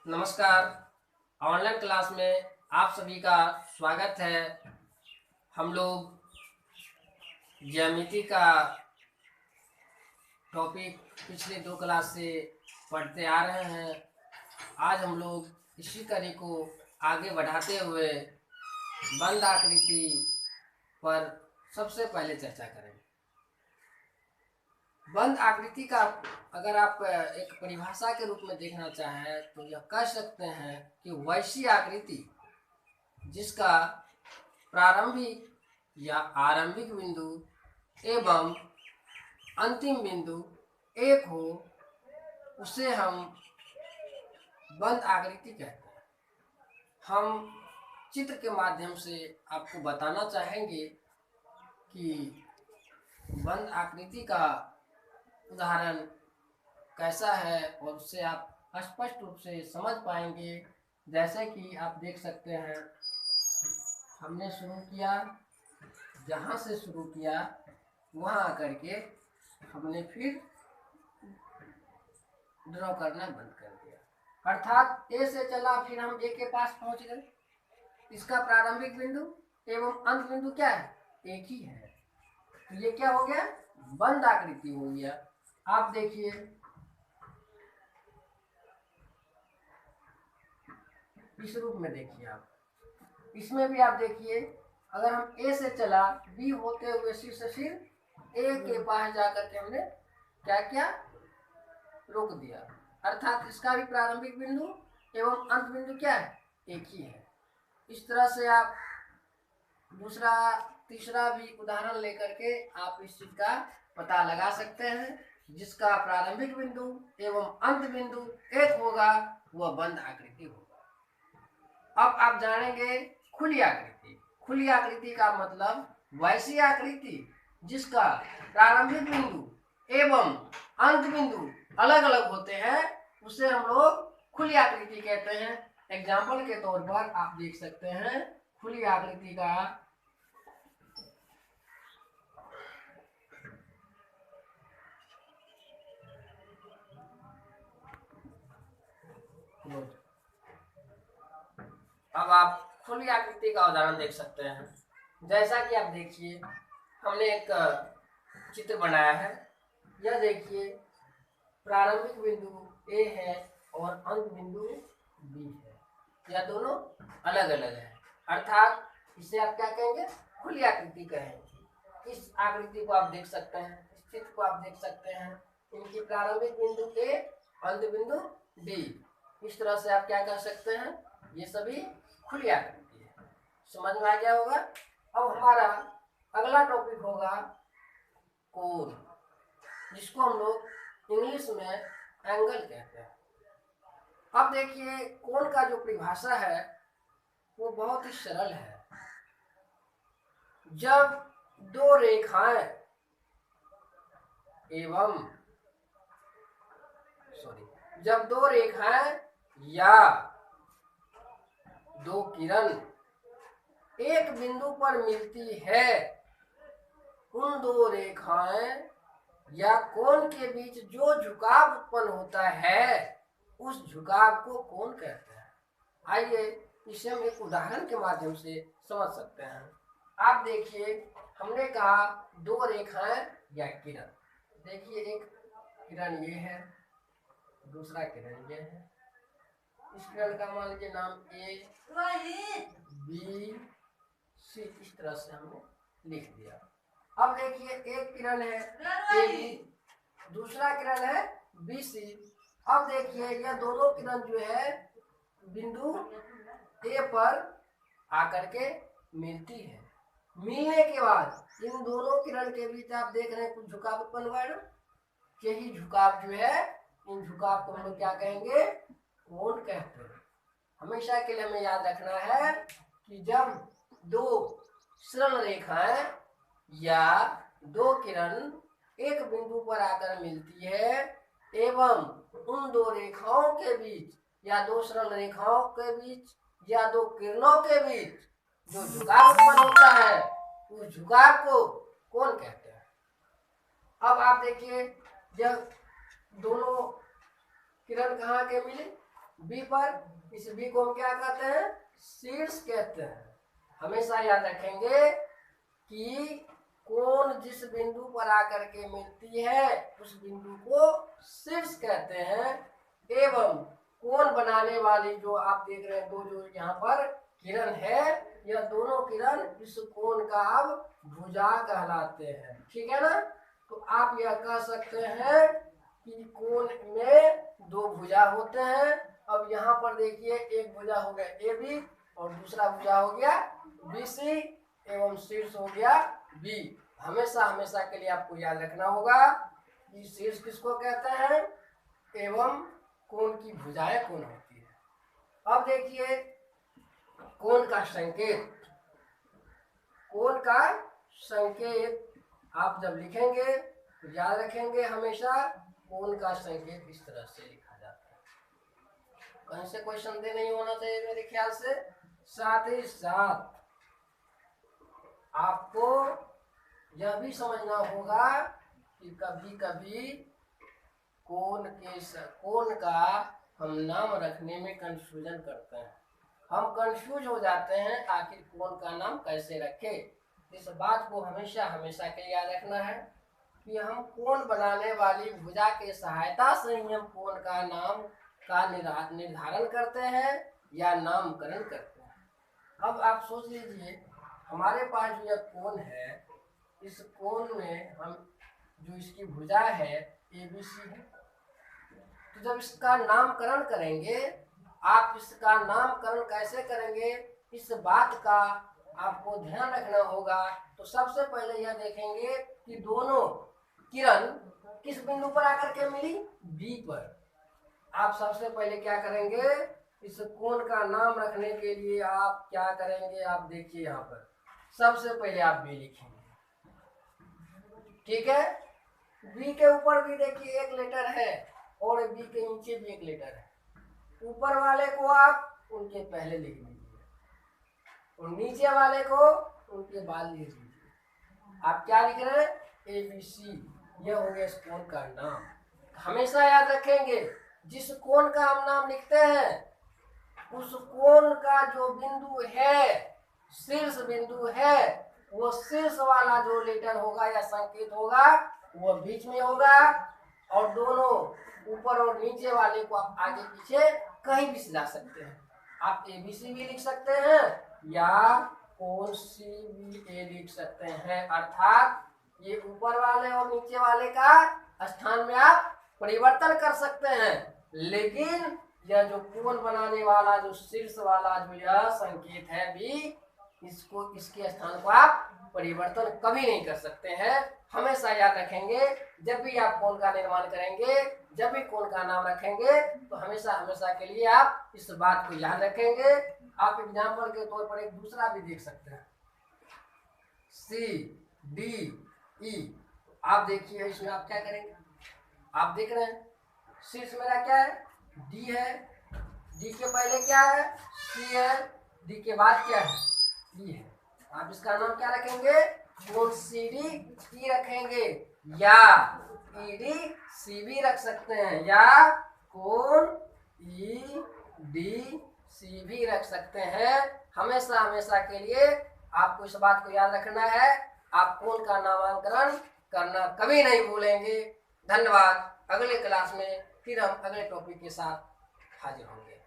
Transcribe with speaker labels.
Speaker 1: नमस्कार। Online class में आप सभी का स्वागत है। हम लोग ज्यामिति का टॉपिक पिछले 2 क्लास से पढ़ते आ रहे हैं। आज हम लोग इसी कड़ी को आगे बढ़ाते हुए बंद आकृति पर सबसे पहले चर्चा करेंगे। बंद आकृति का अगर आप एक परिभाषा के रूप में देखना चाहें तो यह कह सकते हैं कि वैसी आकृति जिसका प्रारंभिक या आरंभिक बिंदु एवं अंतिम बिंदु एक हो, उसे हम बंद आकृति कहते हैं। हम चित्र के माध्यम से आपको बताना चाहेंगे कि बंद आकृति का उदाहरण कैसा है और उससे आप स्पष्ट रूप से समझ पाएंगे। जैसे कि आप देख सकते हैं, हमने शुरू किया, जहाँ से शुरू किया वहाँ आकर के हमने फिर ड्रॉ करना बंद कर दिया। अर्थात ए से चला, फिर हम ए के पास पहुँच गए। इसका प्रारंभिक बिंदु एवं अंत बिंदु क्या है? एक ही है। तो ये क्या हो गया? बंद आकृति हो गया। आप देखिए, इस रूप में देखिए आप, इसमें भी आप देखिए, अगर हम ए से चला, बी होते हुए से फिर ए के पास जाकर के हमने क्या किया? रोक दिया। अर्थात इसका भी प्रारंभिक बिंदु एवं अंत बिंदु क्या है? एक ही है। इस तरह से आप दूसरा तीसरा भी उदाहरण लेकर के आप इस चीज का पता लगा सकते हैं। जिसका प्रारंभिक बिंदु एवं अंत बिंदु एक होगा वह बंद आकृति होगा। अब आप जानेंगे खुली आकृति। खुली आकृति का मतलब वैसी आकृति जिसका प्रारंभिक बिंदु एवं अंत बिंदु अलग अलग होते हैं, उसे हम लोग खुली आकृति कहते हैं। एग्जाम्पल के तौर पर आप देख सकते हैं खुली आकृति का अब आप खुली आकृति का उदाहरण देख सकते हैं। जैसा कि आप देखिए, हमने एक चित्र बनाया है। यह देखिए, प्रारंभिक बिंदु ए है और अंत बिंदु बी है। यह दोनों अलग अलग है। अर्थात इसे आप क्या कहेंगे? खुली आकृति कहेंगे। इस आकृति को आप देख सकते हैं, इस चित्र को आप देख सकते हैं। इनकी प्रारंभिक बिंदु ए, अंत बिंदु बी। इस तरह से आप क्या कर सकते हैं? ये सभी खुली आकृति है। समझ में आ गया होगा। अब हमारा अगला टॉपिक होगा कोण, जिसको हम लोग इंग्लिश में एंगल कहते हैं। अब देखिए, कोण का जो परिभाषा है वो बहुत ही सरल है। जब दो रेखाएं या दो किरण एक बिंदु पर मिलती है, उन दो रेखाएं या कोण के बीच जो झुकाव उत्पन्न होता है उस झुकाव को कोण कहते हैं। आइए इसे हम एक उदाहरण के माध्यम से समझ सकते हैं। आप देखिए, हमने कहा दो रेखाएं या किरण। देखिए, एक किरण ये है, दूसरा किरण ये है। इस किरण का मान लीजिए नाम ए, बी, सी। इस तरह से हमने लिख दिया। अब देखिए, एक किरण है ए बी, दूसरा किरण है बी सी। अब देखिए, यह दोनों किरण जो है बिंदु ए पर आकर के मिलती है। मिलने के बाद इन दोनों किरण के बीच आप देख रहे हैं कुछ झुकाव उत्पन्न हुआ है। यही झुकाव जो है, इन झुकाव को हम लोग क्या कहेंगे? कोण कहते हैं। हमेशा के लिए हमें याद रखना है कि जब दो सरल रेखाएं या दो किरण एक बिंदु पर आकर मिलती है एवं उन दो रेखाओं के बीच या दो सरल रेखाओं के बीच या दो किरणों के बीच जो झुकाव उत्पन्न होता है, उस झुकाव को कोण कहते हैं। अब आप देखिए, जब दोनों किरण कहाँ के मिले? बी पर, इस बी को हम क्या कहते हैं, शीर्ष कहते हैं। हमेशा याद रखेंगे कि कोण जिस बिंदु पर आकर के मिलती है उस बिंदु को शीर्ष कहते हैं। एवं कोण बनाने वाली जो आप देख रहे हैं दो जो यहाँ पर किरण है, यह दोनों किरण इस कोण का अब भुजा कहलाते हैं। ठीक है ना। तो आप यह कह सकते हैं कि कोण में दो भुजा होते हैं। अब यहाँ पर देखिए एक भुजा हो गया ए बी और दूसरा भुजा हो गया बी सी एवं शीर्ष हो गया बी। हमेशा हमेशा के लिए आपको याद रखना होगा कि शीर्ष किसको कहते हैं एवं कोण की भुजाएं कौन होती है। अब देखिए कोण का संकेत, कोण का संकेत आप जब लिखेंगे तो याद रखेंगे हमेशा कोण का संकेत इस तरह से लिखा जाता है। कहीं से कोई संदेह नहीं होना चाहिए मेरे ख्याल से। साथ ही साथ आपको यह भी समझना होगा कि कभी कभी कोण का हम नाम रखने में कंफ्यूजन करते हैं। हम कंफ्यूज हो जाते हैं आखिर कोण का नाम कैसे रखें। इस बात को हमेशा हमेशा के याद रखना है कि हम कोण बनाने वाली भुजा के सहायता से ही हम कोण का नाम का निर्धारण करते हैं या नामकरण करते हैं। अब आप सोच लीजिए हमारे पास जो यह कोण है, इस कोण में हम जो इसकी भुजा है ए बी सी है, तो जब इसका नामकरण करेंगे, आप इसका नामकरण कैसे करेंगे इस बात का आपको ध्यान रखना होगा। तो सबसे पहले यह देखेंगे कि दोनों किरण किस बिंदु पर आकर के मिली, बी पर। आप सबसे पहले क्या करेंगे, इस कोण का नाम रखने के लिए आप क्या करेंगे, आप देखिए यहाँ पर सबसे पहले आप बी लिखेंगे। ठीक है। बी के ऊपर भी देखिए एक लेटर है और बी के नीचे भी एक लेटर है। ऊपर वाले को आप उनके पहले लिख लीजिए और नीचे वाले को उनके बाद लिख लीजिए। आप क्या लिख रहे हैं, ए बी सी। यह हो गया इस कोण का नाम। हमेशा याद रखेंगे जिस कोण का हम नाम लिखते हैं उस कोण का जो बिंदु है, शीर्ष बिंदु है, वो शीर्ष वाला जो लेटर होगा या संकेत होगा वो बीच में होगा और दोनों ऊपर और नीचे वाले को आप आगे पीछे कहीं भी सजा सकते हैं। आप ए बी सी भी लिख सकते हैं या कोण सी बी ए लिख सकते हैं। अर्थात ये ऊपर वाले और नीचे वाले का स्थान में आप परिवर्तन कर सकते हैं, लेकिन यह जो कोण बनाने वाला जो शीर्ष वाला जो यह संकेत है भी, इसको इसके स्थान को आप परिवर्तन कभी नहीं कर सकते हैं। हमेशा याद रखेंगे जब भी आप कोण का निर्माण करेंगे, जब भी कोण का नाम रखेंगे तो हमेशा हमेशा के लिए आप इस बात को याद रखेंगे। आप एग्जाम्पल के तौर पर एक दूसरा भी देख सकते हैं, सी डी ई। आप देखिए इसमें आप क्या करेंगे, आप देख रहे हैं शीर्ष मेरा क्या है, डी है, डी के पहले क्या है, सी है, डी के बाद क्या है, ई है। आप इसका नाम क्या रखेंगे, कोण सी डी ई रखेंगे या ई डी सी भी रख सकते हैं या कोण ई डी सी भी रख सकते हैं। हमेशा हमेशा के लिए आपको इस बात को याद रखना है, आप कोण का नामांकन करना कभी नहीं भूलेंगे। धन्यवाद। अगले क्लास में फिर हम अगले टॉपिक के साथ हाजिर होंगे।